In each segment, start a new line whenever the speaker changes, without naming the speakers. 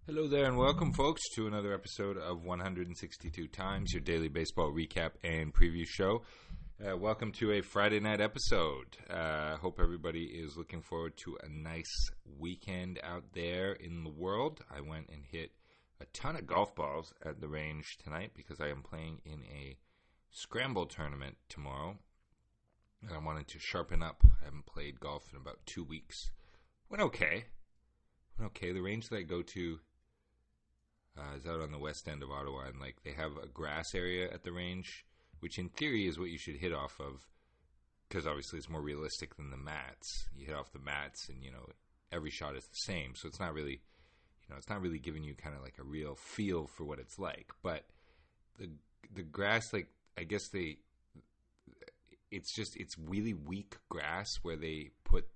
Hello there and welcome, folks, to another episode of 162 Times, your daily baseball recap and preview show. Welcome to a Friday night episode. Hope everybody is looking forward to a nice weekend out there in the world. I went and hit a ton of golf balls at the range tonight because I am playing in a scramble tournament tomorrow. And I wanted to sharpen up. I haven't played golf in about 2 weeks. Went okay. The range that I go to is out on the west end of Ottawa, and they have a grass area at the range, which in theory is what you should hit off of, because obviously it's more realistic than the mats. You hit off the mats, and every shot is the same, so it's not really, it's not really giving you kind of like a real feel for what it's like. But the grass, it's really weak grass where they put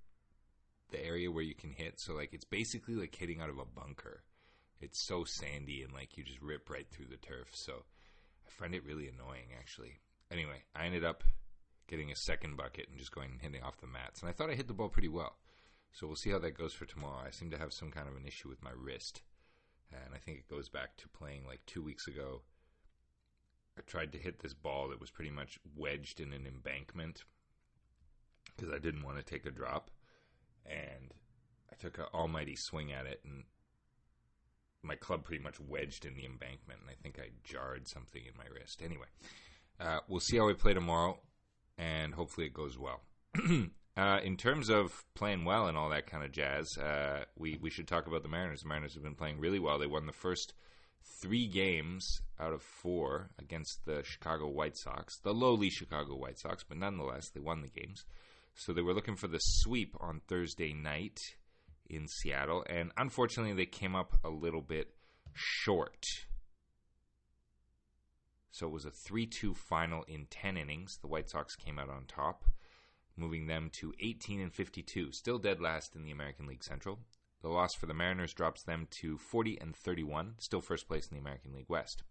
the area where you can hit, so it's basically like hitting out of a bunker. It's so sandy and you just rip right through the turf. So I find it really annoying, actually. Anyway, I ended up getting a second bucket and just going and hitting off the mats. And I thought I hit the ball pretty well. So we'll see how that goes for tomorrow. I seem to have some kind of an issue with my wrist. And I think it goes back to playing 2 weeks ago. I tried to hit this ball that was pretty much wedged in an embankment because I didn't want to take a drop. And I took an almighty swing at it, and my club pretty much wedged in the embankment, and I think I jarred something in my wrist. Anyway, we'll see how we play tomorrow, and hopefully it goes well. In terms of playing well and all that kind of jazz, we should talk about the Mariners. The Mariners have been playing really well. They won the first 3 games out of 4 against the Chicago White Sox, the lowly Chicago White Sox, but nonetheless, they won the games. So they were looking for the sweep on Thursday night in Seattle, and unfortunately they came up a little bit short. So it was a 3-2 final in 10 innings. The White Sox came out on top, moving them to 18-52, still dead last in the American League Central. The loss for the Mariners drops them to 40-31, still first place in the American League West.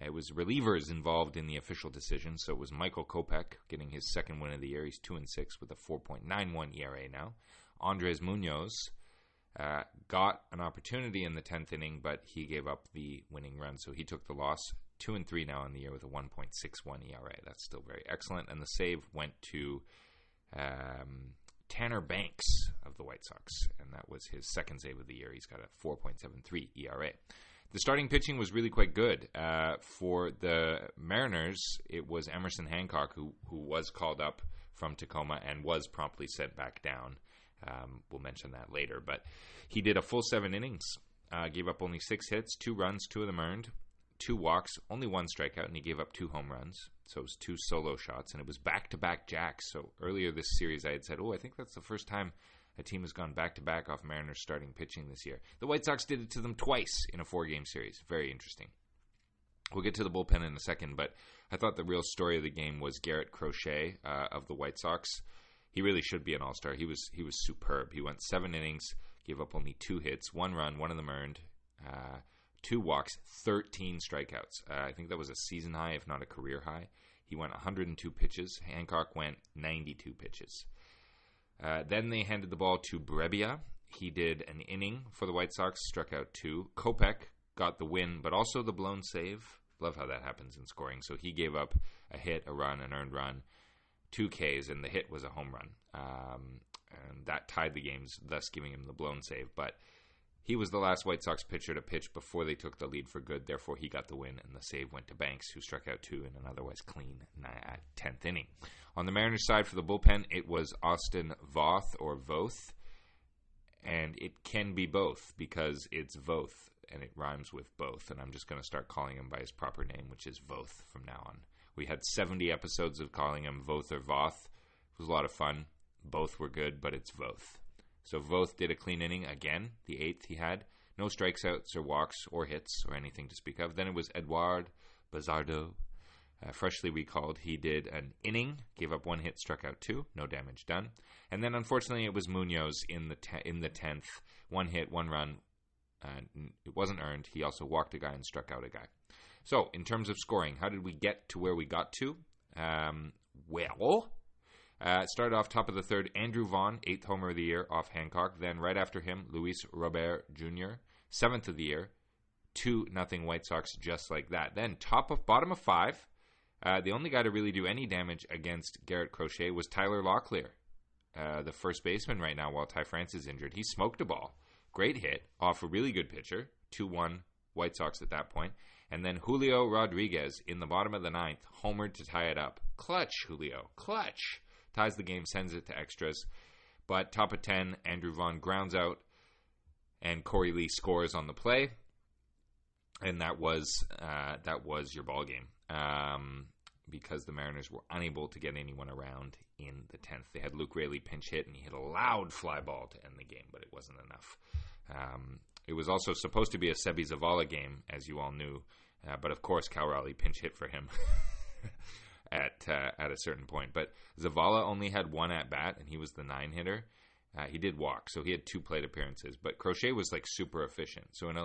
It was relievers involved in the official decision, so it was Michael Kopech getting his second win of the year. He's 2-6 with a 4.91 ERA now. Andres Munoz got an opportunity in the 10th inning, but he gave up the winning run, so he took the loss. 2-3 now in the year with a 1.61 ERA. That's still very excellent. And the save went to Tanner Banks of the White Sox, and that was his second save of the year. He's got a 4.73 ERA. The starting pitching was really quite good. For the Mariners, it was Emerson Hancock who was called up from Tacoma and was promptly sent back down. We'll mention that later. But he did a full 7 innings, gave up only 6 hits, 2 runs, 2 of them earned, 2 walks, only 1 strikeout, and he gave up 2 home runs. So it was 2 solo shots, and it was back-to-back jacks. So earlier this series, I had said, I think that's the first time a team has gone back-to-back off Mariners starting pitching this year. The White Sox did it to them twice in a 4-game series. Very interesting. We'll get to the bullpen in a second, but I thought the real story of the game was Garrett Crochet of the White Sox. He really should be an all-star. He was superb. He went 7 innings, gave up only 2 hits, 1 run, 1 of them earned, 2 walks, 13 strikeouts. I think that was a season high, if not a career high. He went 102 pitches. Hancock went 92 pitches. Then they handed the ball to Brebbia. He did an inning for the White Sox, struck out 2. Kopech got the win, but also the blown save. Love how that happens in scoring. So he gave up a hit, a run, an earned run, 2 Ks, and the hit was a home run. And that tied the games, thus giving him the blown save. But he was the last White Sox pitcher to pitch before they took the lead for good. Therefore, he got the win, and the save went to Banks, who struck out 2 in an otherwise clean 10th inning. On the Mariners side for the bullpen, it was Austin Voth, or Voth, and it can be both because it's Voth, and it rhymes with both, and I'm just going to start calling him by his proper name, which is Voth from now on. We had 70 episodes of calling him Voth or Voth. It was a lot of fun. Both were good, but it's Voth. So Voth did a clean inning again, the 8th he had. No strikeouts or walks or hits or anything to speak of. Then it was Eduard Bazardo, freshly recalled. He did an inning, gave up 1 hit, struck out 2, no damage done. And then unfortunately it was Munoz in the 10th, 1 hit, 1 run. It wasn't earned. He also walked a guy and struck out a guy. So in terms of scoring, how did we get to where we got to? Well, Started off top of the third, Andrew Vaughn, 8th homer of the year off Hancock. Then right after him, Luis Robert Jr., 7th of the year. 2-0 White Sox, just like that. Then bottom of 5, the only guy to really do any damage against Garrett Crochet was Tyler Locklear, the first baseman right now while Ty France is injured. He smoked a ball. Great hit off a really good pitcher. 2-1 White Sox at that point. And then Julio Rodriguez in the bottom of the 9th, homered to tie it up. Clutch, Julio. Clutch. Ties the game, sends it to extras. But top of 10, Andrew Vaughn grounds out, and Corey Lee scores on the play. And that was your ball game. Because the Mariners were unable to get anyone around in the 10th. They had Luke Raley pinch hit, and he hit a loud fly ball to end the game, but it wasn't enough. It was also supposed to be a Sebi Zavala game, as you all knew, but of course Cal Raleigh pinch hit for him at a certain point. But Zavala only had one at bat, and he was the 9-hitter. He did walk, so he had 2 plate appearances. But Crochet was super efficient. So in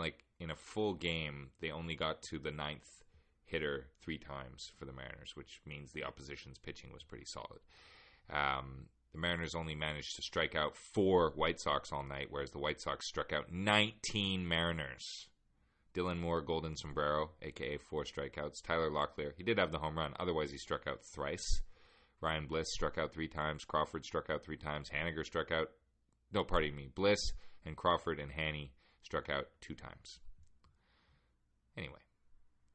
a full game, they only got to the 9th hitter 3 times for the Mariners, which means the opposition's pitching was pretty solid. The Mariners only managed to strike out 4 White Sox all night, whereas the White Sox struck out 19 Mariners. Dylan Moore, Golden Sombrero, a.k.a. 4 strikeouts. Tyler Locklear, he did have the home run. Otherwise, he struck out thrice. Ryan Bliss struck out 3 times. Crawford struck out 3 times. Haniger struck out... No, pardon me. Bliss and Crawford and Haney struck out 2 times. Anyway,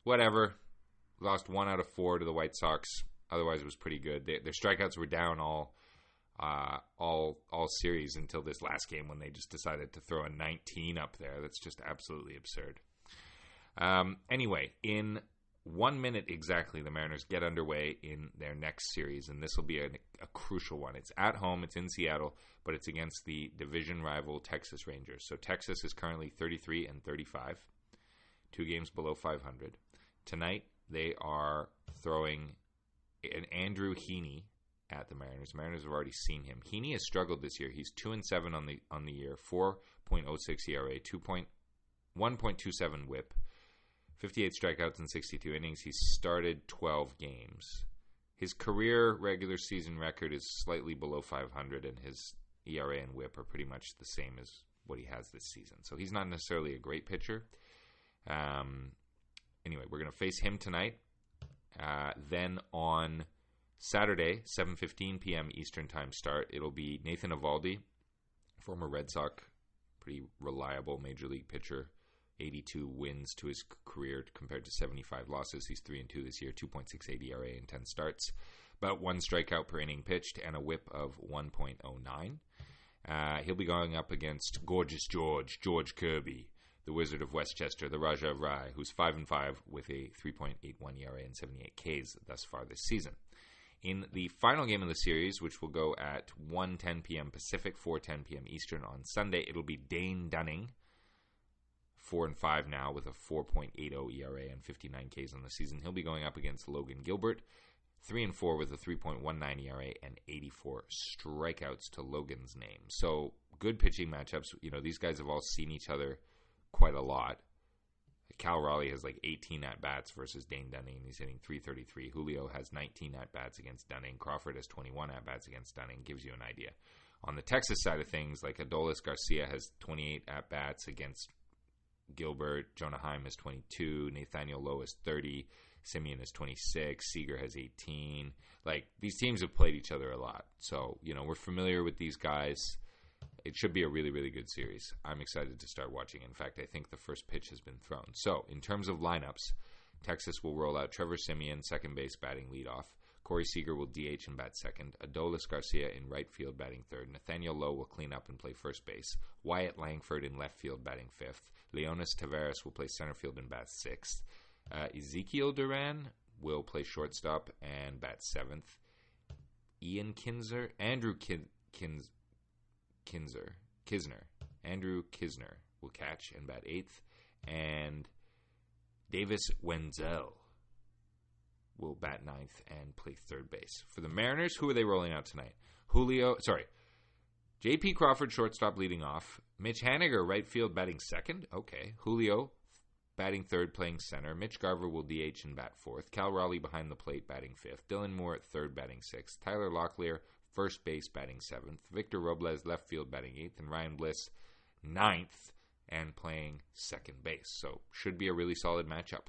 whatever. Lost 1 out of 4 to the White Sox. Otherwise, it was pretty good. Their strikeouts were down all series until this last game when they just decided to throw a 19 up there. That's just absolutely absurd. Anyway, in 1 minute exactly, the Mariners get underway in their next series, and this will be a crucial one. It's at home, it's in Seattle, but it's against the division rival Texas Rangers. So Texas is currently 33-35, 2 games below 500. Tonight, they are throwing an Andrew Heaney at the Mariners. The Mariners have already seen him. Heaney has struggled this year. He's 2-7 on the year, 4.06 ERA, 1.27 WHIP, 58 strikeouts in 62 innings. He's started 12 games. His career regular season record is slightly below 500, and his ERA and WHIP are pretty much the same as what he has this season. So he's not necessarily a great pitcher. Anyway, we're going to face him tonight. Then on Saturday, 7:15 p.m. Eastern Time start, it'll be Nathan Eovaldi, former Red Sox, pretty reliable major league pitcher. 82 wins to his career compared to 75 losses. He's 3-2 this year, 2.68 ERA in 10 starts. About 1 strikeout per inning pitched and a whip of 1.09. He'll be going up against Gorgeous George Kirby, the Wizard of Westchester, the Raja of Rai, who's 5-5 with a 3.81 ERA and 78 Ks thus far this season. In the final game of the series, which will go at 1:10 p.m. Pacific, 4:10 p.m. Eastern on Sunday, it'll be Dane Dunning, 4-5 now with a 4.80 ERA and 59 Ks on the season. He'll be going up against Logan Gilbert, 3-4 with a 3.19 ERA and 84 strikeouts to Logan's name. So good pitching matchups. You know, these guys have all seen each other quite a lot. Cal Raleigh has 18 at-bats versus Dane Dunning, and he's hitting .333. Julio has 19 at-bats against Dunning. Crawford has 21 at-bats against Dunning. Gives you an idea. On the Texas side of things, Adolis Garcia has 28 at-bats against Gilbert. Jonah Heim has 22. Nathaniel Lowe has 30. Simeon has 26. Seager has 18. These teams have played each other a lot. So, we're familiar with these guys. It should be a really, really good series. I'm excited to start watching. In fact, I think the first pitch has been thrown. So, in terms of lineups, Texas will roll out Trevor Simeon, second base, batting leadoff. Corey Seager will DH and bat second. Adolis Garcia in right field, batting third. Nathaniel Lowe will clean up and play first base. Wyatt Langford in left field, batting fifth. Leonis Taveras will play center field and bat sixth. Ezekiel Duran will play shortstop and bat seventh. Andrew Kisner will catch and bat eighth. And Davis Wenzel will bat ninth and play third base. For the Mariners, who are they rolling out tonight? J.P. Crawford, shortstop, leading off. Mitch Haniger, right field, batting second. Okay. Julio, batting third, playing center. Mitch Garver will DH and bat fourth. Cal Raleigh behind the plate, batting fifth. Dylan Moore at third, batting sixth. Tyler Locklear, first base, batting 7th. Victor Robles, left field, batting 8th. And Ryan Bliss, 9th, and playing second base. So should be a really solid matchup.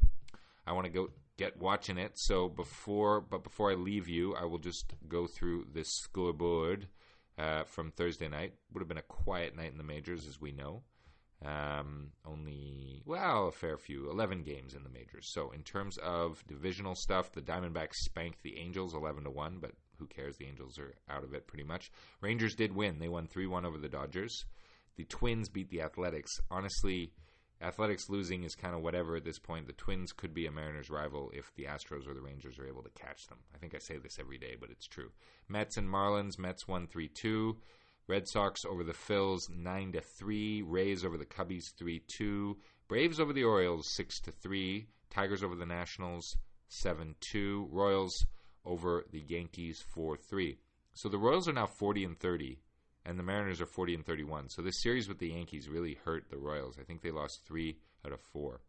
I want to go get watching it. So before I leave you, I will just go through this scoreboard from Thursday night. Would have been a quiet night in the majors, as we know. A fair few, 11 games in the majors. So in terms of divisional stuff, the Diamondbacks spanked the Angels 11-1, but who cares? The Angels are out of it pretty much. Rangers did win. They won 3-1 over the Dodgers. The Twins beat the Athletics. Honestly, Athletics losing is kind of whatever at this point. The Twins could be a Mariners rival if the Astros or the Rangers are able to catch them. I think I say this every day, but it's true. Mets and Marlins. Mets won 3-2. Red Sox over the Phils 9-3. Rays over the Cubbies 3-2. Braves over the Orioles 6-3. Tigers over the Nationals 7-2. Royals over the Yankees 4-3. So the Royals are now 40-30, and the Mariners are 40-31. So this series with the Yankees really hurt the Royals. I think they lost 3 out of 4.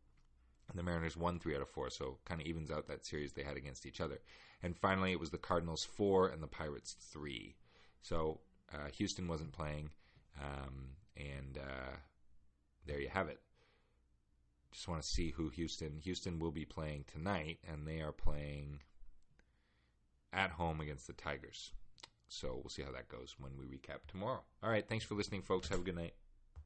And the Mariners won 3 out of 4, so kind of evens out that series they had against each other. And finally, it was the Cardinals 4 and the Pirates 3. So Houston wasn't playing, and there you have it. Just want to see who Houston will be playing tonight, and they are playing at home against the Tigers. So we'll see how that goes when we recap tomorrow. All right, thanks for listening, folks. Have a good night.